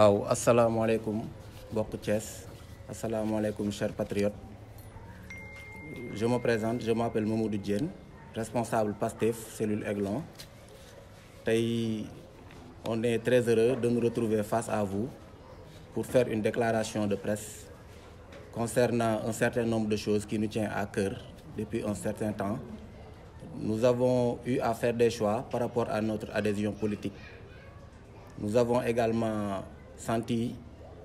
Assalamu alaikum, Bok Thiès. Assalamu alaikum, chers patriotes. Je me présente, je m'appelle Mamoudou Diène, responsable PASTEF, cellule Aiglon. On est très heureux de nous retrouver face à vous pour faire une déclaration de presse concernant un certain nombre de choses qui nous tiennent à cœur depuis un certain temps. Nous avons eu à faire des choix par rapport à notre adhésion politique. Nous avons également senti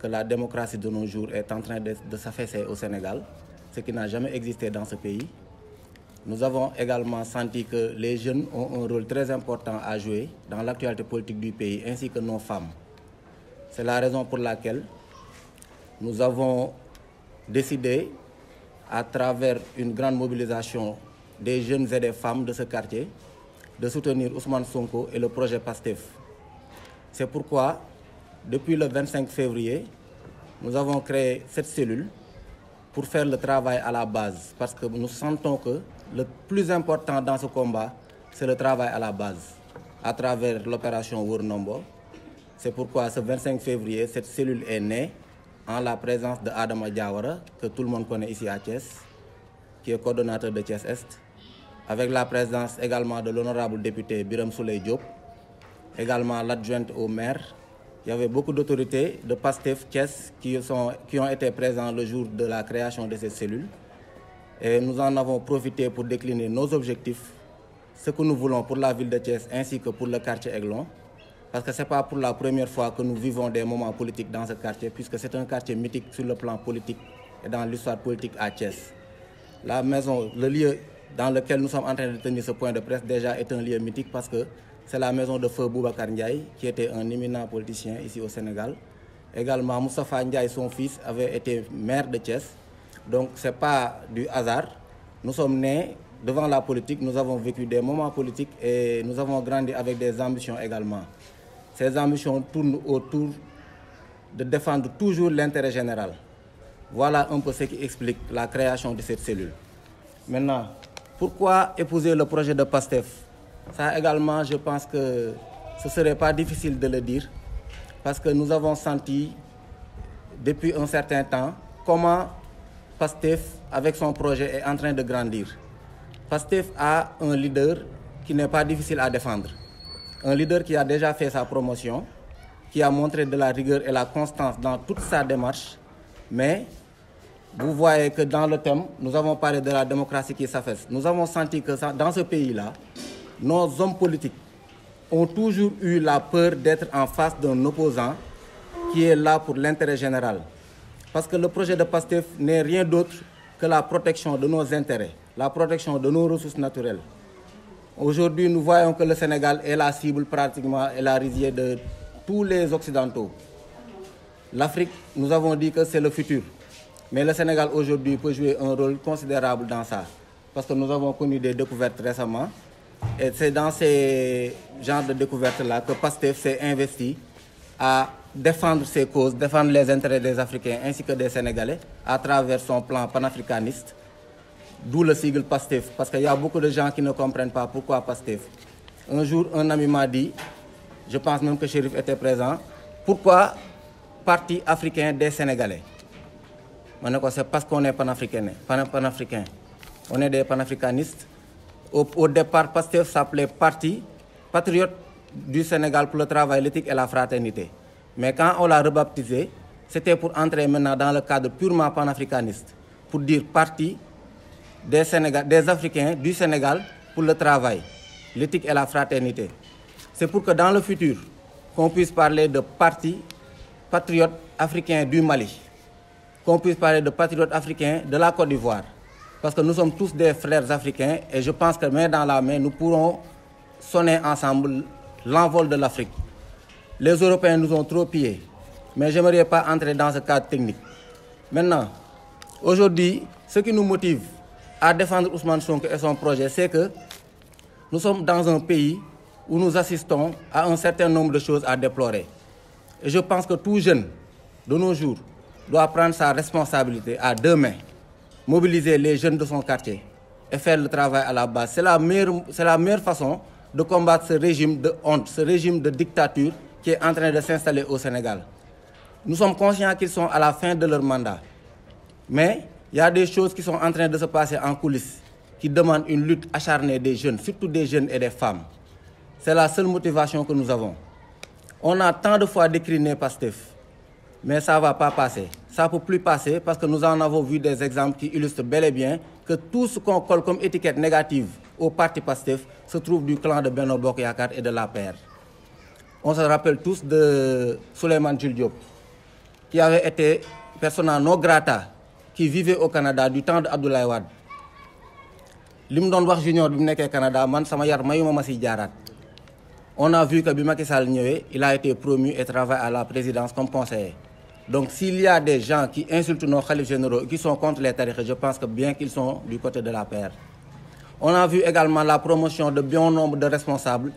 que la démocratie de nos jours est en train de s'affaisser au Sénégal, ce qui n'a jamais existé dans ce pays. Nous avons également senti que les jeunes ont un rôle très important à jouer dans l'actualité politique du pays, ainsi que nos femmes. C'est la raison pour laquelle nous avons décidé, à travers une grande mobilisation des jeunes et des femmes de ce quartier, de soutenir Ousmane Sonko et le projet PASTEF. C'est pourquoi, depuis le 25 février, nous avons créé cette cellule pour faire le travail à la base, parce que nous sentons que le plus important dans ce combat, c'est le travail à la base, à travers l'opération Wournombo. C'est pourquoi ce 25 février, cette cellule est née en la présence de Adama Diawara, que tout le monde connaît ici à Thiès, qui est coordonnateur de Thiès Est, avec la présence également de l'honorable député Biram Souley Diop, également l'adjointe au maire. Il y avait beaucoup d'autorités de PASTEF Thiès qui ont été présents le jour de la création de cette cellule. Et nous en avons profité pour décliner nos objectifs, ce que nous voulons pour la ville de Thiès ainsi que pour le quartier Aiglon. Parce que ce n'est pas pour la première fois que nous vivons des moments politiques dans ce quartier, puisque c'est un quartier mythique sur le plan politique et dans l'histoire politique à Thiès. La maison, le lieu dans lequel nous sommes en train de tenir ce point de presse déjà est un lieu mythique parce que c'est la maison de feu Boubacar Ndiaye, qui était un éminent politicien ici au Sénégal. Également, Moustapha Ndiaye, son fils, avait été maire de Thiès. Donc, ce n'est pas du hasard. Nous sommes nés devant la politique, nous avons vécu des moments politiques et nous avons grandi avec des ambitions également. Ces ambitions tournent autour de défendre toujours l'intérêt général. Voilà un peu ce qui explique la création de cette cellule. Maintenant, pourquoi épouser le projet de PASTEF? Ça également, je pense que ce ne serait pas difficile de le dire, parce que nous avons senti depuis un certain temps comment PASTEF, avec son projet, est en train de grandir. PASTEF a un leader qui n'est pas difficile à défendre. Un leader qui a déjà fait sa promotion, qui a montré de la rigueur et la constance dans toute sa démarche, mais vous voyez que dans le thème, nous avons parlé de la démocratie qui s'affaisse. Nous avons senti que dans ce pays-là, nos hommes politiques ont toujours eu la peur d'être en face d'un opposant qui est là pour l'intérêt général. Parce que le projet de PASTEF n'est rien d'autre que la protection de nos intérêts, la protection de nos ressources naturelles. Aujourd'hui, nous voyons que le Sénégal est la cible pratiquement et la risée de tous les Occidentaux. L'Afrique, nous avons dit que c'est le futur. Mais le Sénégal aujourd'hui peut jouer un rôle considérable dans ça. Parce que nous avons connu des découvertes récemment. Et c'est dans ces genres de découvertes-là que PASTEF s'est investi à défendre ses causes, défendre les intérêts des Africains ainsi que des Sénégalais à travers son plan panafricaniste, d'où le sigle PASTEF. Parce qu'il y a beaucoup de gens qui ne comprennent pas pourquoi PASTEF. Un jour, un ami m'a dit, je pense même que Chérif était présent, pourquoi Parti africain des Sénégalais? C'est parce qu'on est panafricain. On est des panafricanistes. Au départ, PASTEF s'appelait Parti patriote du Sénégal pour le travail, l'éthique et la fraternité. Mais quand on l'a rebaptisé, c'était pour entrer maintenant dans le cadre purement panafricaniste, pour dire Parti des Africains du Sénégal pour le travail, l'éthique et la fraternité. C'est pour que dans le futur, qu'on puisse parler de Parti patriote africain du Mali, qu'on puisse parler de patriote africain de la Côte d'Ivoire. Parce que nous sommes tous des frères africains et je pense que main dans la main, nous pourrons sonner ensemble l'envol de l'Afrique. Les Européens nous ont trop pillés, mais je n'aimerais pas entrer dans ce cadre technique. Maintenant, aujourd'hui, ce qui nous motive à défendre Ousmane Sonko et son projet, c'est que nous sommes dans un pays où nous assistons à un certain nombre de choses à déplorer. Et je pense que tout jeune de nos jours doit prendre sa responsabilité à deux mains, mobiliser les jeunes de son quartier et faire le travail à la base. C'est la meilleure façon de combattre ce régime de honte, ce régime de dictature qui est en train de s'installer au Sénégal. Nous sommes conscients qu'ils sont à la fin de leur mandat. Mais il y a des choses qui sont en train de se passer en coulisses qui demandent une lutte acharnée des jeunes, surtout des jeunes et des femmes. C'est la seule motivation que nous avons. On a tant de fois décliné PASTEF, mais ça ne va pas passer. Ça ne peut plus passer parce que nous en avons vu des exemples qui illustrent bel et bien que tout ce qu'on colle comme étiquette négative au parti PASTEF se trouve du clan de Benno Bokk Yakaar et de l'APR. On se rappelle tous de Souleymane Jules Diop, qui avait été persona non grata, qui vivait au Canada du temps d'Abdoulaye Wade. Li mu doon wax junior bi mu nekkee Canada man sama yar mayuma ma si jaaraat. On a vu que bi Macky Sall ñëwee il a été promu et travaille à la présidence comme conseiller. Donc s'il y a des gens qui insultent nos khalifes généraux et qui sont contre les tariqa, je pense que bien qu'ils sont du côté de l'APR. On a vu également la promotion de bon nombre de responsables.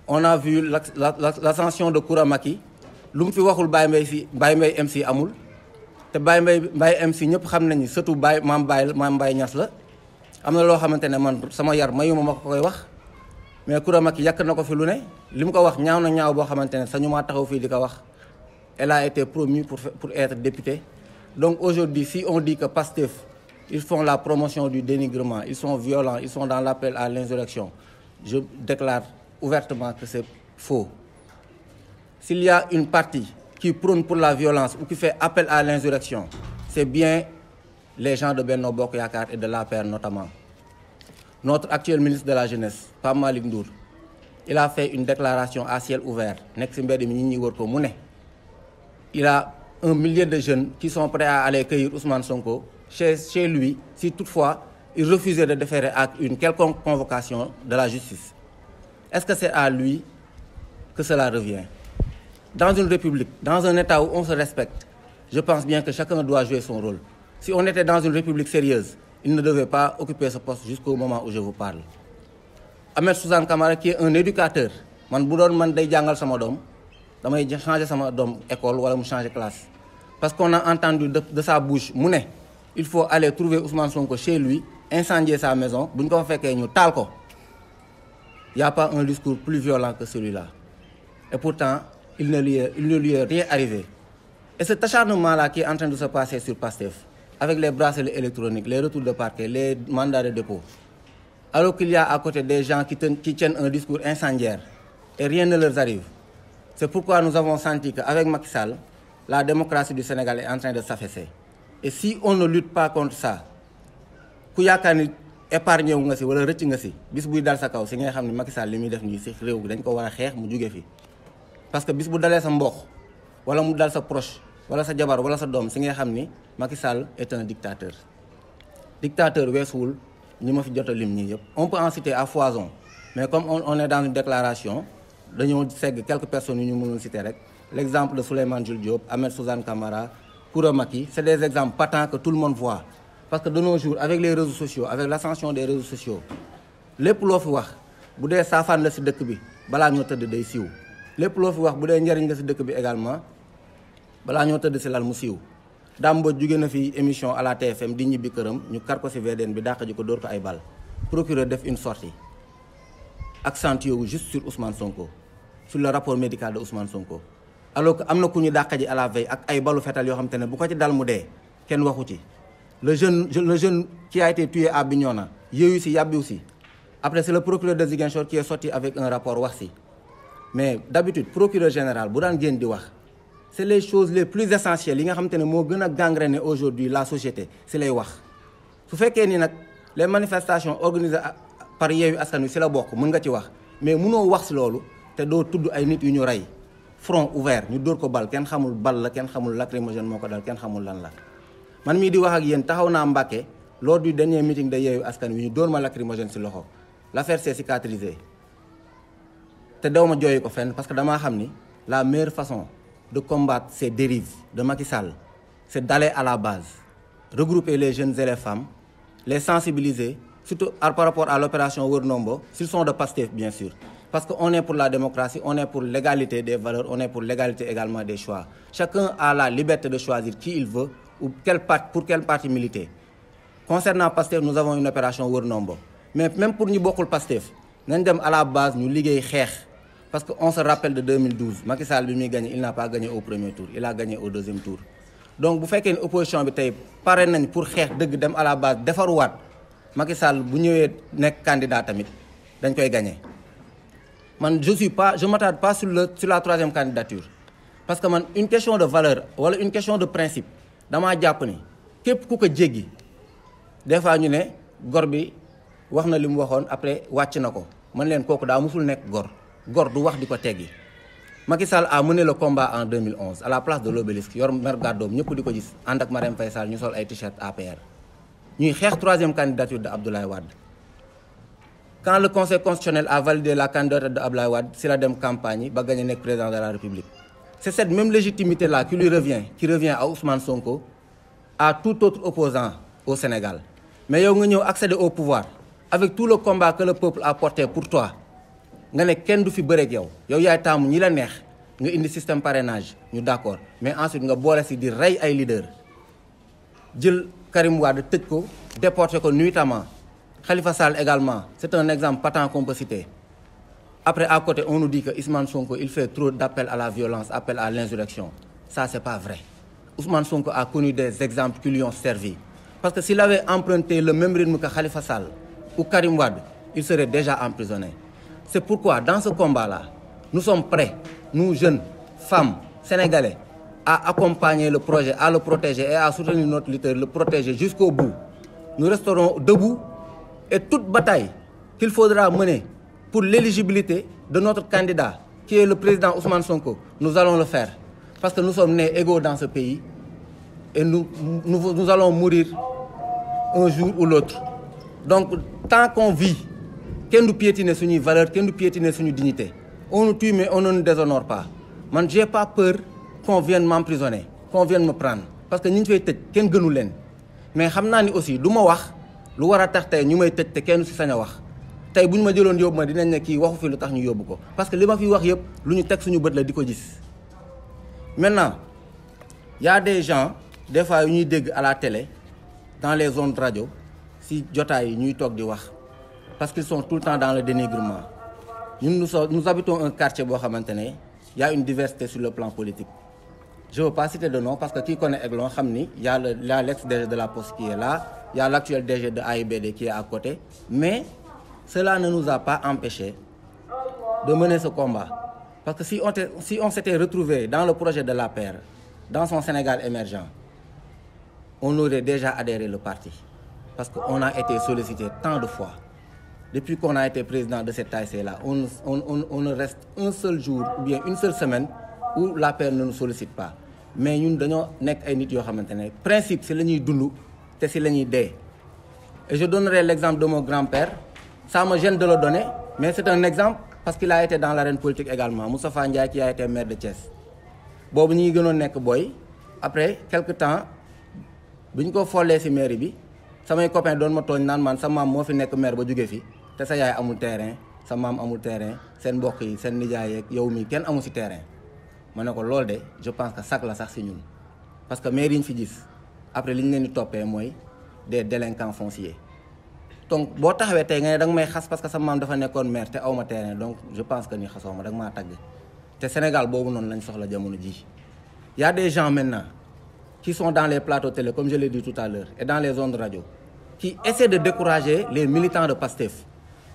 On a vu l'ascension de Koura Macky. Lu mu fi waxul Baye Mbaye MC amul te Baye Mbaye MC ñëpp xam nañu surtout Mame Baye Niass la am na loo xamante ne man sama yar mayuma ma ko koy wax mais Koura Macky yàq na ko fi lu ne li mu ko wax ñaaw na ñaaw boo xamante ne sañu maa taxaw fii di ko wax. Elle a été promue pour être députée. Donc aujourd'hui, si on dit que PASTEF, ils font la promotion du dénigrement, ils sont violents, ils sont dans l'appel à l'insurrection, je déclare ouvertement que c'est faux. S'il y a une partie qui prône pour la violence ou qui fait appel à l'insurrection, c'est bien les gens de Benno Bokk Yakaar et de l'APR notamment. Notre actuel ministre de la Jeunesse, Pape Malick Ndour, il a fait une déclaration à ciel ouvert. Nekk ci mbedd mi ñi wër ko mu ne il a 1 millier de jeunes qui sont prêts à aller cueillir Ousmane Sonko chez lui si toutefois il refusait de déférer à une quelconque convocation de la justice. Est-ce que c'est à lui que cela revient? Dans une république, dans un État où on se respecte, je pense bien que chacun doit jouer son rôle. Si on était dans une république sérieuse, il ne devait pas occuper ce poste jusqu'au moment où je vous parle. Ahmed Suzanne Camara qui est un éducateur, man bu doon man day jàngal sama doom damay changer sama doom école wala mu changer classe parce qu'on a entendu de sa bouche mu ne il faut aller trouver Ousmane Sonko chez lui, incendier sa maison bu ñu ko fa fekkee ñu taal ko. Il n'y a pas un discours plus violent que celui-là. Et pourtant, il ne lui est rien arrivé. Et cet acharnement-là qui est en train de se passer sur PASTEF, avec les bracelets électroniques, les retours de parquet, les mandats de dépôt, alors qu'il y a à côté des gens qui tiennent un discours incendiaire et rien ne leur arrive. C'est pourquoi nous avons senti qu'avec Macky Sall, la démocratie du Sénégal est en train de s'affaisser. Et si on ne lutte pas contre ça, ku yaakaar ni épargné wu nga si wala rëcc nga si bis buy dal sa kaw si nga xam ne Macky Sall li muy def nii si réew bi dañ ko war a xeex mu jóge fi. Parce que bis bu dalee sa mbokk wala mu dal sa proche wala sa jabar wala sa doom si nga xam ni Macky Sall est un dictateur. Dictateur weesuwul ñi ma fi jot a lim ñii yëpp. On peut en citer à foison mais comme on est dans une déclaration dañoo segg quelques personnes yu ñu mënul citer rek. L'exemple de Souleymane Jules Diop, Ahmed Suzanne Camara, Koura Macky, c'est des exemples patents que tout le monde voit. Parce que de nos jours, avec les réseaux sociaux, avec l'ascension des réseaux sociaux, lépp loo fi wax bu dee saafaan la si dëkk bi balaa ñoo tëdd day siiw lépp loo fi wax bu dee njëriñ la si dëkk bi également balaa ñoo tëdd si lal mu siiw. Dame Mbodj jóge na fi émission à la TFM di ñibbi këram ñu kar ko si VDN bi dàq ji ko dóor ko ay bal. Procureur def une sortie accentué wu juste sur Ousmane Sonko, sur le rapport médical de Ousmane Sonko. Alors que am na ku ñu dàq ji à la veille ak ay balu fetal yoo xam te ne bu ko ci dal mu dee kenn waxu ci. Le jeune qui a été tué à Bignona yéeyu si yàbbiw si après c'est le procureur de Ziguinchor qui est sorti avec un rapport wax si. Mais d'habitude procureur général bu daan génn di wax c'est les choses les plus essentielles yi nga xam te ne moo gën a gangréner aujourd'hui la société si lay wax. su fekkee ni nag les manifestations organisées par Yewwi Askan Wi si la bokk mën nga ci wax mais mënoo wax si loolu te doo tudd ay nit yu ñu rey front ouvert ñu dóor ko bal kenn xamul bal la kenn xamul lacrymogène moo ko dal kenn xamul lan la. Man mii di wax ak yéen taxaw naa Mbacké lors du dernier meeting de Yewwi Askan Wi ñu dóor ma lacrymogène si loxo l'affaire s'est cicatrisée te daw ma jooyi ko fenn parce que damaa xam ni la meilleure façon de combattre ces dérives de Macky Sall c'est d'aller à la base regrouper les jeunes et les femmes les sensibiliser surtout par rapport à l'opération Wër Ndombo s'ils sont de Pastef bien sûr parce que on est pour la démocratie on est pour l'égalité des valeurs on est pour l'égalité également des choix chacun a la liberté de choisir qui il veut ou pour quel parti militer. Concernant Pastef nous avons une opération Wër Ndombo mais même pour ñu bokkul Pastef nañ dem à la base ñu liggéey xeex Parce qu'on se rappelle de 2012, Macky Sall bi muy gagné, il n'a pas gagné au premier tour, il a gagné au deuxième tour. Donc bu fekkee ne opposition bi tey pare nañ pour xeex dëgg dem à la base defaruwaat Macky Sall bu ñëwee nekk candidat tamit dañ koy gagné. Man je m'attarde pas sur la troisième candidature parce que man une question de valeur wala une question de principe damaa jàpp ni képp ku ko jéggi des fois ñu ne gor bi wax na li mu waxoon après wàcc na ko man leen kooku daa musul nekk gor du wax di ko teggi. Macky Sall a mené le combat en 2011 à la place de l'Obélisque yor mer gàddoom ñëpp di ko gis ànd ak Marème Faye Sall ñu sol ay t-shirt APR ñuy xeex troisième candidature de Abdoulaye Wade. Quand le Conseil constitutionnel a validé la candidature de Abdoulaye Wade si la dem campagne ba gagné nekk président de la République c'est cette même légitimité là qui revient à Ousmane Sonko, à tout autre opposant au Sénégal. Mais yow nga ñëw accéder au pouvoir avec tout le combat que le peuple a porté pour toi nga ne kenn du fi bëreeg yow yaay taamu ñi la neex nga indi système parrainage ñu d'accord mais ensuite nga boole si di rey ay leader jël Karim Wade tëj ko déporté ko nuitamment Khalifa Sall également c'est un exemple patent qu'on peut citer. Après à côté on nous dit que Ousmane Sonko il fait trop d'appels à la violence, appel à l'insurrection. Ça c'est pas vrai. Ousmane Sonko a connu des exemples qui lui ont servi. Parce que s'il avait emprunté le même rythme que Khalifa Sall ou Karim Wade, il serait déjà emprisonné. C'est pourquoi dans ce combat-là, nous sommes prêts, nous jeunes, femmes, sénégalais, à accompagner le projet, à le protéger et à soutenir notre leader, le protéger jusqu'au bout. Nous resterons debout et toute bataille qu'il faudra mener pour l'éligibilité de notre candidat, qui est le président Ousmane Sonko, nous allons le faire. Parce que nous sommes nés égaux dans ce pays et nous allons mourir un jour ou l'autre. Donc, tant qu'on vit, kenn du piétiner suñuy valeur, kenn du piétiner suñu dignité. On nous tue mais on ne nous déshonore pas. Man, j'ai pas peur qu'on vienne m'emprisonner, qu'on vienne me prendre. Parce que ñi ñu fay tëj kenn gënu leen. Mais xam naa ni aussi du ma wax lu war a tax tey ñu may tëj te kenn si sañ a wax. Tey bu ñu ma jëloon yóbbu ma dinañ ne kii waxu fi lu tax ñu yóbbu ko. Parce que li ma fi wax yëpp lu ñu teg suñu bët la di ko gis. Maintenant, il y a des gens, des fois yu ñuy dégg à la télé, dans les zones radio, si jotaay yi ñuy toog di wax. Parce qu'ils sont tout le temps dans le dénigrement. Nous habitons un quartier boo xamante ne y a une diversité sur le plan politique. Je ne veux pas citer de nom parce que qui connaît Aiglon xam ni y a l'ex-DG de la Poste qui est là, il y a l'actuel DG de AIBD qui est à côté. Mais cela ne nous a pas empêché de mener ce combat. Parce que si on s'était retrouvé dans le projet de l'APR, dans son Sénégal émergent, on aurait déjà adhéré le parti. Parce qu'on a été sollicité tant de fois. Depuis qu'on a été président de cette ASC-là, on ne reste un seul jour ou bien une seule semaine où l'APR ne nous sollicite pas. Mais ñun dañoo nekk ay nit yoo xamante ne principe si la ñuy dund te si la ñuy dee. Et je donnerai l'exemple de mon grand-père. Ça me gêne de le donner, mais c'est un exemple parce qu'il a été dans l'arène politique également. Moustapha Ndiaye qui a été maire de Thiès. Boobu ñi ngi gënoon nekk boy. Après quelque temps bi ñu ko follee si mairie bi samay copains doon ma tooñ naan man sa maam moo fi nekk maire ba jóge fi te sa yaay amul terrain sa maam amul terrain seen mbokk yi seen nijaay yeeg yow mi kenn amul si terrain. Ma ne ko loolu de je pense que sax la sax si ñun parce que maire yi ñu fi gis après li ñu leen di toppee mooy des délinquants fonciers. Donc boo taxawee tey nga ne da nga may xas parce que sa maam dafa nekkoon maire te aw ma terrain donc je pense que ni xasoo ma da nga maa tagg te Sénégal boobu noonu lañ soxla jamono ji. Y a des gens maintenant qui sont dans les plateaux télé comme je l'ai dit tout à l'heure et dans les zones de radio qui essaient de décourager les militants de Pastef.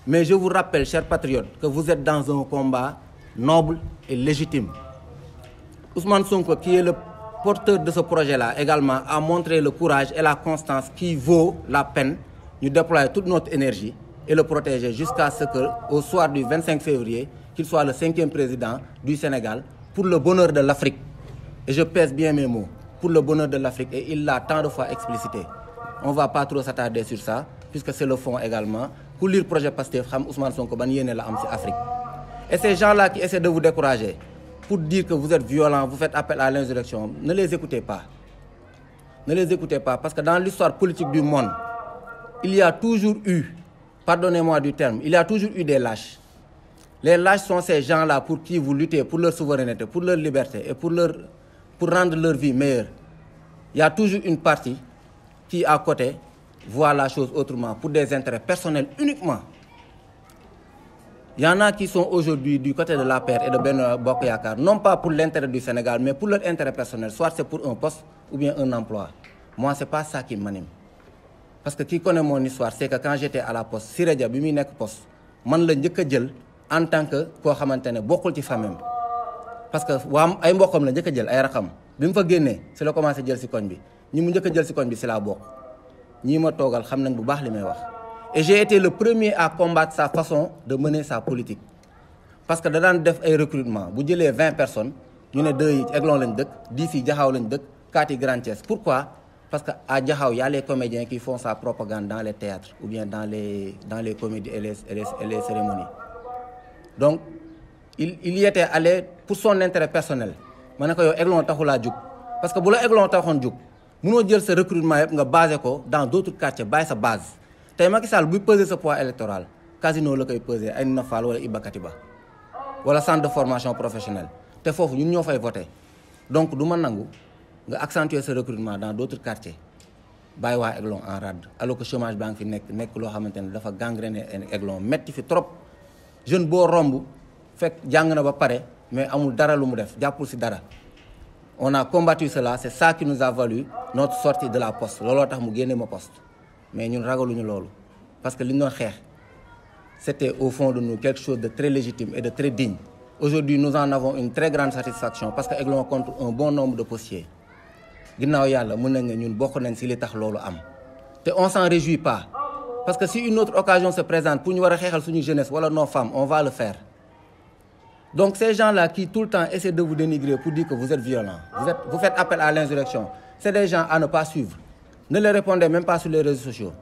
Mais je vous rappelle, chers patriotes, que vous êtes dans un combat noble et légitime. Ousmane Sonko, qui est le porteur de ce projet-là, également a montré le courage et la constance qui vaut la peine de déployer toute notre énergie et le protéger jusqu'à ce qu'au soir du 25 février, qu'il soit le 5e président du Sénégal pour le bonheur de l'Afrique. Et je pèse bien mes mots, pour le bonheur de l'Afrique, et il l'a tant de fois explicité. On ne va pas trop s'attarder sur ça, puisque c'est le fond également. Pour lire le projet Pastef, Ousmane Sonko, la Afrique. Et ces gens-là qui essaient de vous décourager, pour dire que vous êtes violents, vous faites appel à l'insurrection, ne les écoutez pas. Ne les écoutez pas, parce que dans l'histoire politique du monde, il y a toujours eu, pardonnez-moi du terme, il y a toujours eu des lâches. Les lâches sont ces gens-là pour qui vous luttez pour leur souveraineté, pour leur liberté et pour rendre leur vie meilleure. Il y a toujours une partie qui, à côté, voit la chose autrement, pour des intérêts personnels uniquement. Il y en a qui sont aujourd'hui du côté de l'APR et de Benno Bokk Yaakaar, non pas pour l'intérêt du Sénégal, mais pour leur intérêt personnel. Soit c'est pour un poste ou bien un emploi. Moi, c'est pas ça qui m'anime. Parce que qui connaît mon histoire, c'est que quand j'étais à la poste, Siré Dia bi muy nekk poste, man la njëkk a jël en tant que koo xamante ne bokkul ci famille parce que waa ay mbokkam la njëkk a jël ay raxam bi mu fa génnee si la commencé jël si koñ bi ñi mu njëkk a jël si koñ bi si laa bokk ñii ma toogal xam nañ bu baax li may wax. Et j'ai été le premier à combattre sa façon de mener sa politique parce que da daan def ay recrutement bu jëlee 20 personnes ñu ne 2 yi Aiglon lañ dëkk 10 yi Jaxaaw lañ dëkk 4 yi Grand Thiès. Pourquoi? Parce qu'à Jaxaaw y a les comédiens qui font sa propagande dans les théâtres ou bien dans les comédies et les cérémonies. Donc il y était allé pour son intérêt personnel ma ne ko yow Aiglon taxulaa jug parce que bu la Aiglon taxoon jug mënoo jël sa recrutement yëpp nga basé ko dans d'autres quartiers bàyyi sa base. tey Macky Sall buy peser sa poids électoral casino la koy peser ay Nafal wala Iba Katiba wala centre de formation professionnelle te foofu ñun ñoo fay voté donc du ma nangu nga accentuer sa recrutement dans d'autres quartiers bàyyi waa Aiglon en rade alors que chômage baa ngi fi nekk loo xamante ne dafa gangréné Aiglon metti fi trop jeune boo romb fekk jàng na ba pare mais amul dara lu mu def jàppul si dara. On a combattu cela, c'est ça qui nous a valu notre sortie de la poste looloo tax mu génne ma poste mais ñun ragaluñu loolu parce que li ñu doon xeex c'était au fond de nous quelque chose de très légitime et de très digne. Aujourd'hui nous en avons une très grande satisfaction parce que Aiglon compte un bon nombre de postiers ginnaaw yàlla mën nañ ne ñun bokk nañ si li tax loolu am te on s'en réjouit pas parce que si une autre occasion se présente pour ñu war a xeexal suñu jeunesse wala nos femmes on va le faire. Donc ces gens-là qui tout le temps essaient de vous dénigrer pour dire que vous êtes violents, vous faites appel à l'insurrection, c'est des gens à ne pas suivre. Ne les répondez même pas sur les réseaux sociaux.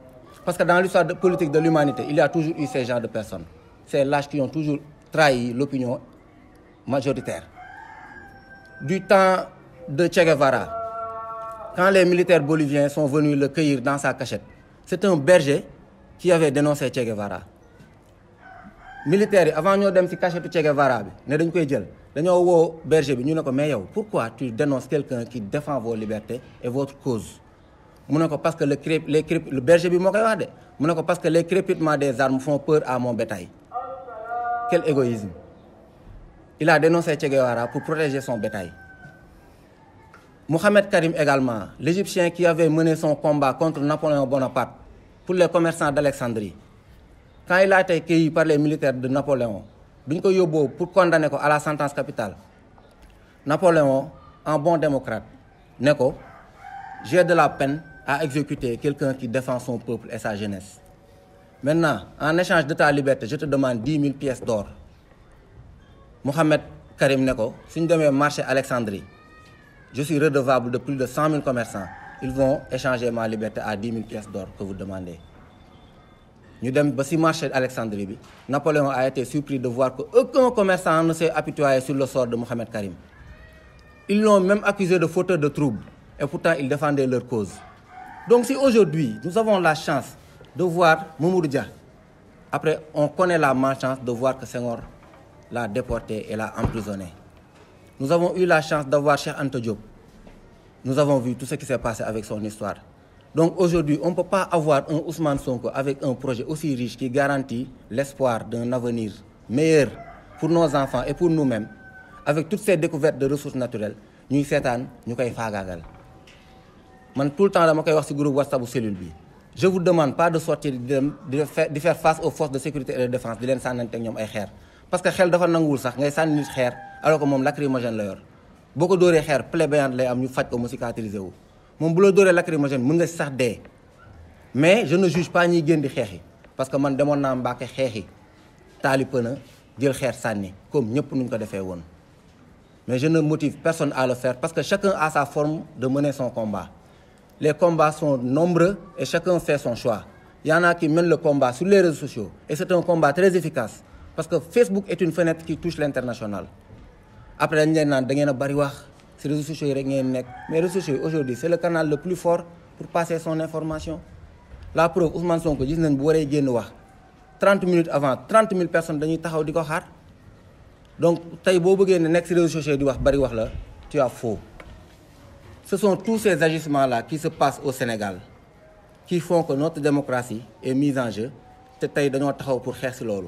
Parce que dans l'histoire politique de l'humanité, il y a toujours eu ces genres de personnes. Ces lâches qui ont toujours trahi l'opinion majoritaire. Du temps de Che Guevara, quand les militaires boliviens sont venus le cueillir dans sa cachette, c'est un berger qui avait dénoncé Che Guevara. Militaires yi avant ñoo dem ci cachette Che Guevara bi ne dañ koy jël dañoo woo berger bi ñu ne ko mais yow pourquoi tu dénonces quelqu'un qui défend vos libertés et votre cause mu ne ko parce que le berger bi moo koy wax de mu ne ko parce que les crépitements des armes font peur à mon bétail. Quel égoïsme. Il a dénoncé Che Guevara pour protéger son bétail. Mohamed Karim également, l'Égyptien qui avait mené son combat contre Napoléon Bonaparte pour les commerçants d'Alexandrie. Quand il a été cueilli par les militaires de Napoléon, duñ ko yóbboo pour condamner ko à la sentence capitale. Napoléon, en bon démocrate, ne ko j'ai de la peine à exécuter quelqu'un qui défend son peuple et sa jeunesse. Maintenant, en échange de ta liberté, je te demande 10 000 pièces d'or. Mohamed Karim ne ko suñ demee marché Alexandrie, je suis redevable de plus de 100 000 commerçants. Ils vont échanger ma liberté à 10 000 pièces d'or que vous demandez. Ñu dem ba ci marché Alexandrie bi Napoléon a été surpris de voir qu'aucun commerçant ne s'est apitoyé sur le sort de Mohamed Karim. Ils l'ont même accusé de fauteur de troubles et pourtant ils défendaient leur cause. Donc si aujourd'hui nous avons la chance de voir Mamadou Dia, après on connaît la malchance de voir que Senghor l'a déporté et l'a emprisonné. Nous avons eu la chance d'avoir Cheikh Anta Diop. Nous avons vu tout ce qui s'est passé avec son histoire. Donc aujourd'hui, on ne peut pas avoir un Ousmane Sonko avec un projet aussi riche qui garantit l'espoir d'un avenir meilleur pour nos enfants et pour nous-mêmes, avec toutes ces découvertes de ressources naturelles, ñuy seetaan ñu koy faagaagal. Man tout le temps dama koy wax ci groupe WhatsApp bu cellule bi. Je vous demande pas de sortir di faire face aux forces de sécurité et de défense di leen sànnante ak ñoom ay xeer parce que xel dafa nanguwul sax ngay sànni nit xeer alors que moom lacrymogène la yor boo ko dóoree xeer plaie béante lay am ñu faj ko mu cicatriser wu. moom bu la dóoree lacrymogène mën nga si sax dee mais je ne juge pas ñiy génn di xeexi parce que man demoon naa Mbàkke xeexi taali pëna jël xeer sànni comme ñëpp nuñ ko defee woon mais je ne motive personne à le faire parce que chacun a sa forme de mener son combat. Les combats sont nombreux et chacun fait son choix. Il y en a qui mènent le combat sur les réseaux sociaux et c'est un combat très efficace parce que Facebook est une fenêtre qui touche l'international. Après dañ leen naan da ngeen a bari wax ci réseaux sociaux yi rek ngeen nekk mais réseaux sociaux yi aujourd'hui c'est le canal le plus fort pour passer son information. La preuve Ousmane Sonko gis nañ bu waree génn wax 30 minutes avant 30 000 personnes dañuy taxaw di ko xaar donc tey boo bëggee ne nekk ci réseaux sociaux yi di wax bari wax la tu as faux. Ce sont tous ces agissements-là qui se passent au Sénégal qui font que notre démocratie est mise en jeu te tey dañoo taxaw pour xeex ci loolu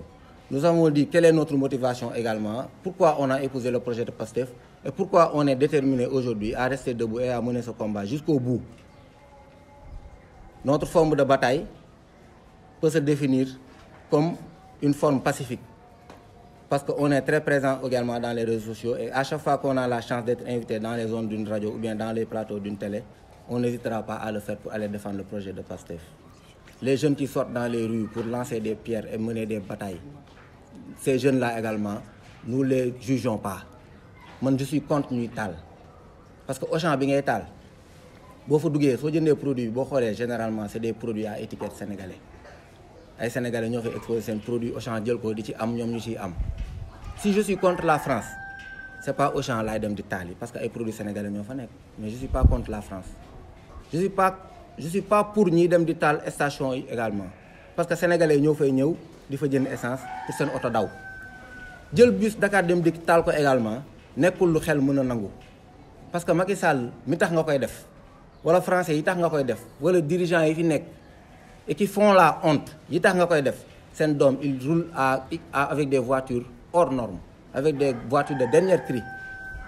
nous avons dit quelle est notre motivation également, pourquoi on a épousé le projet de PASTEF et pourquoi on est déterminé aujourd'hui à rester debout et à mener ce combat jusqu'au bout. Notre forme de bataille peut se définir comme une forme pacifique, parce qu'on est très présent également dans les réseaux sociaux et à chaque fois qu'on a la chance d'être invité dans les zones d'une radio ou bien dans les plateaux d'une télé, on n'hésitera pas à le faire pour aller défendre le projet de PASTEF. Les jeunes qui sortent dans les rues pour lancer des pierres et mener des batailles, ces jeunes-là également, nous ne les jugeons pas. Moi, je suis contre ñuy taal parce que Auchan bi ngay taal boo fa duggee soo jëndee produit boo xoolee généralement c'est des produits à étiquette sénégalais ay sénégalais ñoo fa exposé seen produit Auchan jël ko di ci am ñoom ñu ciy am. Si je suis contre la France c'est pas Auchan laay dem di taal yi parce que ay produits sénégalais ñoo fa nekk mais je suis pas contre la France. Je suis pas pour ñiy dem di taal station yi également parce que sénégalais yi ñoo fay ñëw di fa jënd essence pour seen oto daw jël bus Dakar dem di taal ko également nekkul lu xel mën a nangu parce que Macky Sall mi tax nga koy def wala français yi tax nga koy def wala dirigeants yi fi nekk et qui font la honte yi tax nga koy def seen doom ils roulent avec des voitures hors normes avec des voitures de dernier cri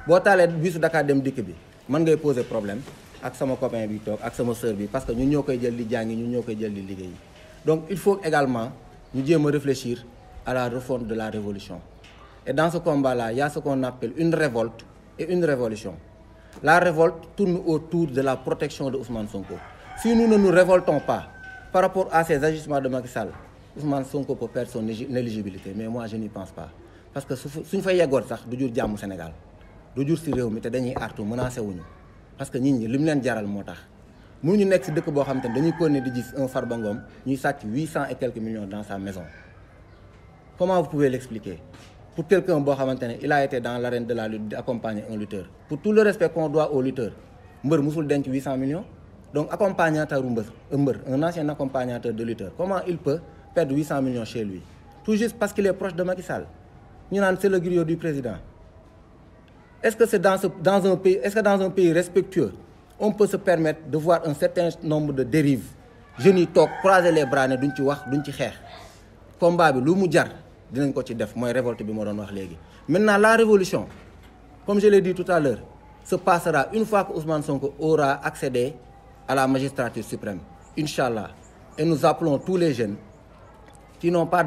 boo taalee bus Dakar dem dikk bi mën ngay poser problème ak sama copain bi toog ak sama sœur bi parce que ñun ñoo koy jël di jàngi ñun ñoo koy jël di liggéey donc il faut également ñu jéem a réfléchir à la refonte de la révolution et dans ce combat-là il y a ce qu'on appelle une révolte et une révolution. La révolte tourne autour de la protection de Ousmane Sonko. Si nous ne nous révoltons pas par rapport à ces agissements de Macky Sall, Ousmane Sonko peut perdre son éligibilité mais moi je n'y pense pas parce que suñ fay yeggoon sax du jur jàmm Sénégal du jur ci réew mi te dañuy artu menacé wuñu parce que nit ñi li mu leen jaral moo tax mënuñu nekk ci dëkk boo xam te ne dañuy continuer di gis un Farba Ngom ñuy sàcc 800 et quelques millions dans sa maison. Comment vous pouvez l'expliquer? Pour quelqu'un boo xamante ne il a été dans l'arène de la lutte di accompagner un lutteur pour tout le respect qu'on doit au lutteur mbër musul denc 800 millions donc accompagnateur mbër un ancien accompagnateur de lutteur comment il peut perdre 800 millions chez lui tout juste parce qu'il est proche de Macky Sall ñu naan c'est le griot du président. Est-ce que c'est dans un pays respectueux on peut se permettre de voir un certain nombre de dérives jeunes yi toog croiser les bras ne duñ ci wax duñ ci xeex combat bi lu mu jar dinañ ko ci def mooy révolte bi ma doon wax léegi. Maintenant la révolution comme je l'ai dit tout à l'heure se passera une fois que Ousmane Sonko aura accédé à la magistrature suprême Inch'Allah et nous appelons tous les jeunes qui n'ont pas